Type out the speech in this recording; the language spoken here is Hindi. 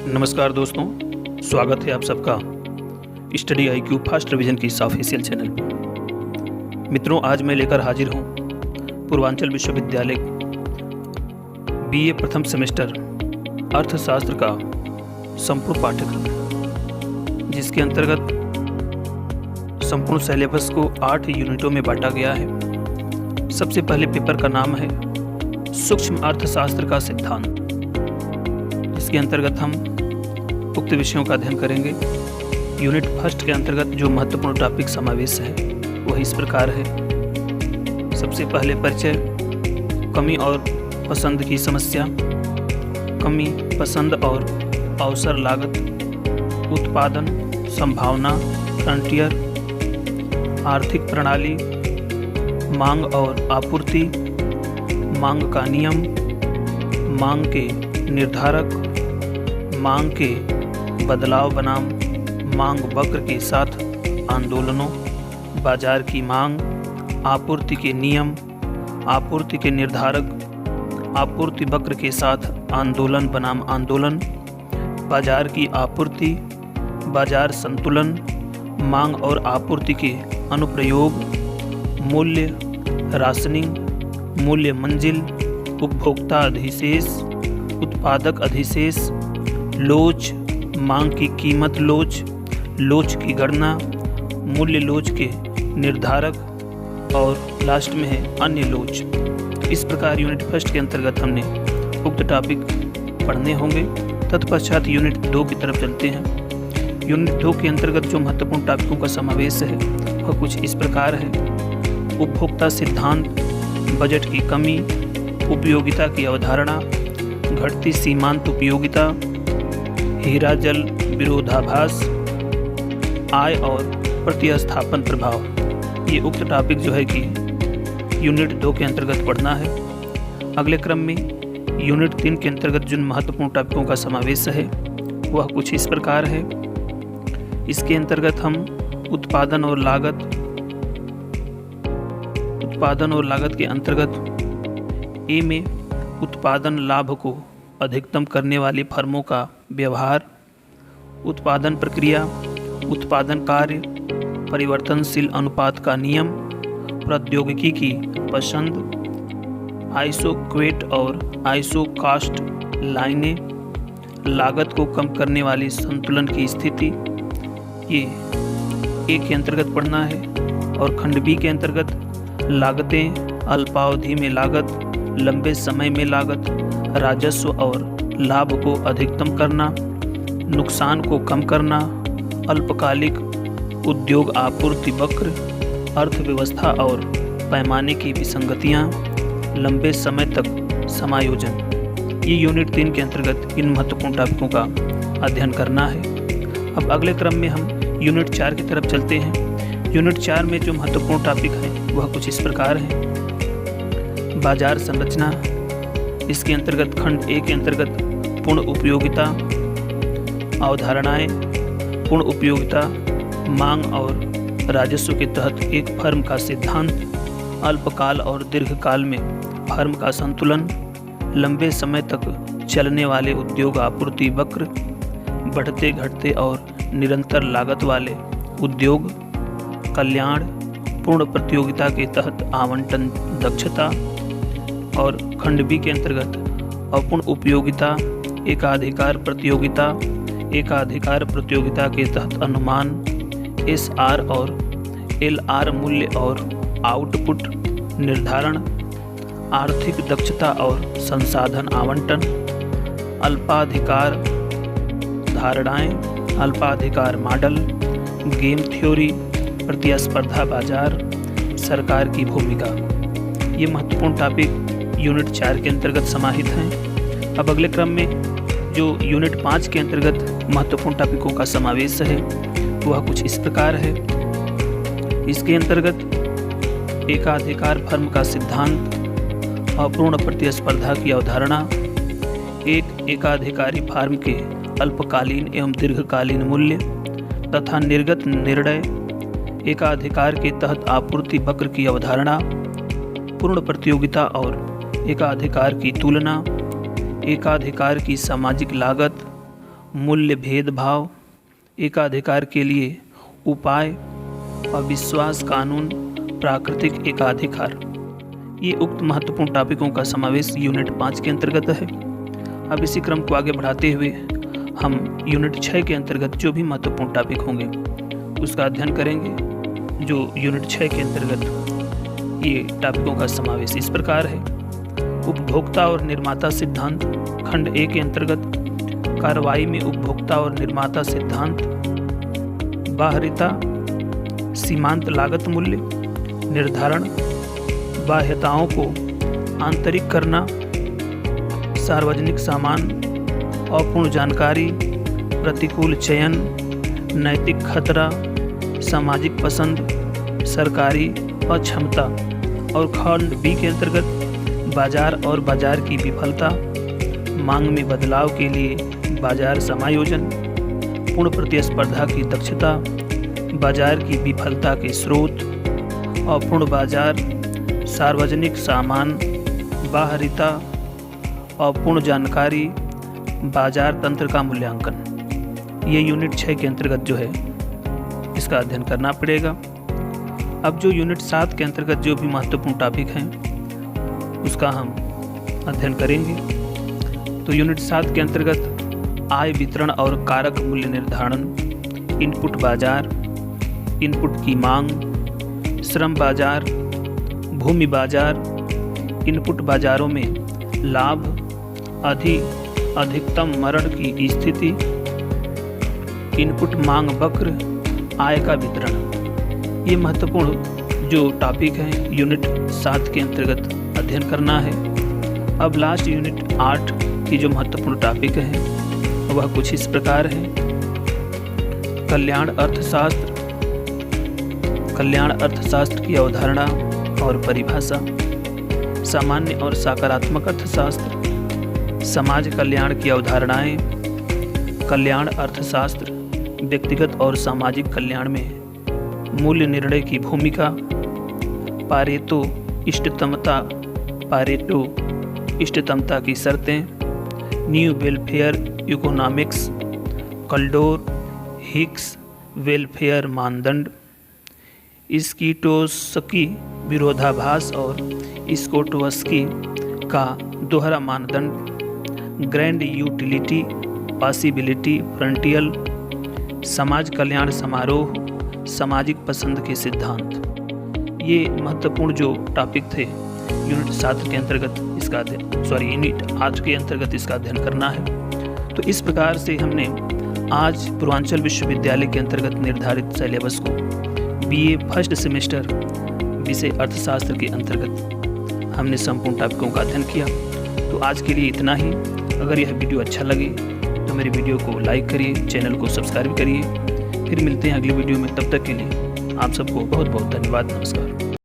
नमस्कार दोस्तों, स्वागत है आप सबका स्टडी IQ फास्ट रिवीजन की इस ऑफिशियल चैनल पर। मित्रों, आज मैं लेकर हाजिर हूँ पूर्वांचल विश्वविद्यालय BA प्रथम सेमेस्टर अर्थशास्त्र का संपूर्ण पाठ्यक्रम, जिसके अंतर्गत संपूर्ण सिलेबस को 8 यूनिटों में बांटा गया है। सबसे पहले पेपर का नाम है सूक्ष्म अर्थशास्त्र का सिद्धांत। इसके अंतर्गत हम उक्त विषयों का अध्ययन करेंगे। यूनिट फर्स्ट के अंतर्गत जो महत्वपूर्ण टॉपिक समावेश है वह इस प्रकार है। सबसे पहले परिचय, कमी और पसंद की समस्या, कमी, पसंद और अवसर, लागत, उत्पादन, संभावना, फ्रंटियर, आर्थिक प्रणाली, मांग और आपूर्ति, मांग का नियम, मांग के निर्धारक, मांग के बदलाव बनाम मांग वक्र के साथ आंदोलनों, बाजार की मांग, आपूर्ति के नियम, आपूर्ति के निर्धारक, आपूर्ति वक्र के साथ आंदोलन बनाम आंदोलन, बाजार की आपूर्ति, बाजार संतुलन, मांग और आपूर्ति के अनुप्रयोग, मूल्य, राशनिंग, मूल्य मंजिल, उपभोक्ता अधिशेष, उत्पादक अधिशेष, लोच, मांग की कीमत लोच, लोच की गणना, मूल्य लोच के निर्धारक और लास्ट में है अन्य लोच। इस प्रकार यूनिट फर्स्ट के अंतर्गत हमने उक्त टॉपिक पढ़ने होंगे। तत्पश्चात यूनिट 2 की तरफ चलते हैं। यूनिट 2 के अंतर्गत जो महत्वपूर्ण टॉपिकों का समावेश है वह कुछ इस प्रकार है। उपभोक्ता सिद्धांत, बजट की कमी, उपयोगिता की अवधारणा, घटती सीमांत उपयोगिता, हीरा जल विरोधाभास, आय और प्रतिस्थापन प्रभाव। ये उक्त टॉपिक जो है कि यूनिट 2 के अंतर्गत पढ़ना है। अगले क्रम में यूनिट 3 के अंतर्गत जिन महत्वपूर्ण टॉपिकों का समावेश है वह कुछ इस प्रकार है। इसके अंतर्गत हम उत्पादन और लागत के अंतर्गत ए में उत्पादन लाभ को अधिकतम करने वाली फर्मों का व्यवहार, उत्पादन प्रक्रिया, उत्पादन कार्य, परिवर्तनशील अनुपात का नियम, प्रौद्योगिकी की पसंद, आइसोक्वेट और आइसोकास्ट लाइनें, लागत को कम करने वाली संतुलन की स्थिति, ये ए के अंतर्गत पढ़ना है। और खंड बी के अंतर्गत लागतें, अल्पावधि में लागत, लंबे समय में लागत, राजस्व और लाभ को अधिकतम करना, नुकसान को कम करना, अल्पकालिक उद्योग आपूर्ति वक्र, अर्थव्यवस्था और पैमाने की विसंगतियां, लंबे समय तक समायोजन। ये यूनिट 3 के अंतर्गत इन महत्वपूर्ण टॉपिकों का अध्ययन करना है। अब अगले क्रम में हम यूनिट 4 की तरफ चलते हैं। यूनिट 4 में जो महत्वपूर्ण टॉपिक है वह कुछ इस प्रकार है। बाजार संरचना, इसके अंतर्गत खंड ए के अंतर्गत पूर्ण उपयोगिता, अवधारणाएं, पूर्ण उपयोगिता, मांग और राजस्व के तहत एक फर्म का सिद्धांत, अल्पकाल और दीर्घकाल में फर्म का संतुलन, लंबे समय तक चलने वाले उद्योग आपूर्ति वक्र, बढ़ते घटते और निरंतर लागत वाले उद्योग, कल्याण, पूर्ण प्रतियोगिता के तहत आवंटन दक्षता। और खंड बी के अंतर्गत अपूर्ण उपयोगिता, एकाधिकार प्रतियोगिता, एकाधिकार प्रतियोगिता के तहत अनुमान, SR और LR मूल्य और आउटपुट निर्धारण, आर्थिक दक्षता और संसाधन आवंटन, अल्पाधिकार धारणाएं, अल्पाधिकार मॉडल, गेम थ्योरी, प्रतिस्पर्धा बाजार, सरकार की भूमिका। ये महत्वपूर्ण टॉपिक यूनिट 4 के अंतर्गत समाहित हैं। अब अगले क्रम में जो यूनिट 5 के अंतर्गत महत्वपूर्ण टॉपिकों का समावेश है वह कुछ इस प्रकार है। इसके अंतर्गत एकाधिकार फर्म का सिद्धांत, अपूर्ण प्रतिस्पर्धा की अवधारणा, एक एकाधिकारी फर्म के अल्पकालीन एवं दीर्घकालीन मूल्य तथा निर्गत निर्णय, एकाधिकार के तहत आपूर्ति वक्र की अवधारणा, पूर्ण प्रतियोगिता और एकाधिकार की तुलना, एकाधिकार की सामाजिक लागत मूल्य भेदभाव, एकाधिकार के लिए उपाय, अविश्वास कानून, प्राकृतिक एकाधिकार। ये उक्त महत्वपूर्ण टॉपिकों का समावेश यूनिट 5 के अंतर्गत है। अब इसी क्रम को आगे बढ़ाते हुए हम यूनिट 6 के अंतर्गत जो भी महत्वपूर्ण टॉपिक होंगे उसका अध्ययन करेंगे। जो यूनिट 6 के अंतर्गत ये टॉपिकों का समावेश इस प्रकार है। उपभोक्ता और निर्माता सिद्धांत, खंड 1 के अंतर्गत कार्रवाई में उपभोक्ता और निर्माता सिद्धांत, बाह्यता, सीमांत लागत मूल्य निर्धारण, बाह्यताओं को आंतरिक करना, सार्वजनिक सामान, अपूर्ण जानकारी, प्रतिकूल चयन, नैतिक खतरा, सामाजिक पसंद, सरकारी अक्षमता। और खंड बी के अंतर्गत बाजार और बाजार की विफलता, मांग में बदलाव के लिए बाजार समायोजन, पूर्ण प्रतिस्पर्धा की दक्षता, बाजार की विफलता के स्रोत, अपूर्ण बाजार, सार्वजनिक सामान, बाह्यता, अपूर्ण जानकारी, बाजार तंत्र का मूल्यांकन। ये यूनिट 6 के अंतर्गत जो है इसका अध्ययन करना पड़ेगा। अब जो यूनिट 7 के अंतर्गत जो भी महत्वपूर्ण टॉपिक हैं उसका हम अध्ययन करेंगे। तो यूनिट 7 के अंतर्गत आय वितरण और कारक मूल्य निर्धारण, इनपुट बाजार, इनपुट की मांग, श्रम बाजार, भूमि बाजार, इनपुट बाजारों में लाभ, अधिकतम मरण की स्थिति, इनपुट मांग वक्र, आय का वितरण। ये महत्वपूर्ण जो टॉपिक हैं यूनिट 7 के अंतर्गत अध्ययन करना है। अब लास्ट यूनिट 8 की जो महत्वपूर्ण टॉपिक है वह कुछ इस प्रकार है। कल्याण अर्थशास्त्र, कल्याण अर्थशास्त्र की अवधारणा और परिभाषा, सामान्य और सकारात्मक अर्थशास्त्र, समाज कल्याण की अवधारणाएं, कल्याण अर्थशास्त्र, व्यक्तिगत और सामाजिक कल्याण में मूल्य निर्णय की भूमिका, पारेटो इष्टतमता की शर्तें, new welfare economics, Kaldor Hicks welfare मानदंड, स्कीटोस्की विरोधाभास और स्कोटवस्की का दोहरा मानदंड, ग्रैंड यूटिलिटी, पॉसिबिलिटी, फ्रंटियल, समाज कल्याण समारोह, सामाजिक पसंद के सिद्धांत। ये महत्वपूर्ण जो टॉपिक थे यूनिट 7 के अंतर्गत इसका यूनिट 8 के अंतर्गत इसका अध्ययन करना है। तो इस प्रकार से हमने आज पूर्वांचल विश्वविद्यालय के अंतर्गत निर्धारित सिलेबस को BA फर्स्ट सेमेस्टर विषय अर्थशास्त्र के अंतर्गत हमने संपूर्ण टॉपिकों का अध्ययन किया। तो आज के लिए इतना ही। अगर यह वीडियो अच्छा लगे तो मेरे वीडियो को लाइक करिए, चैनल को सब्सक्राइब करिए। फिर मिलते हैं अगली वीडियो में। तब तक के लिए आप सबको बहुत बहुत धन्यवाद। नमस्कार।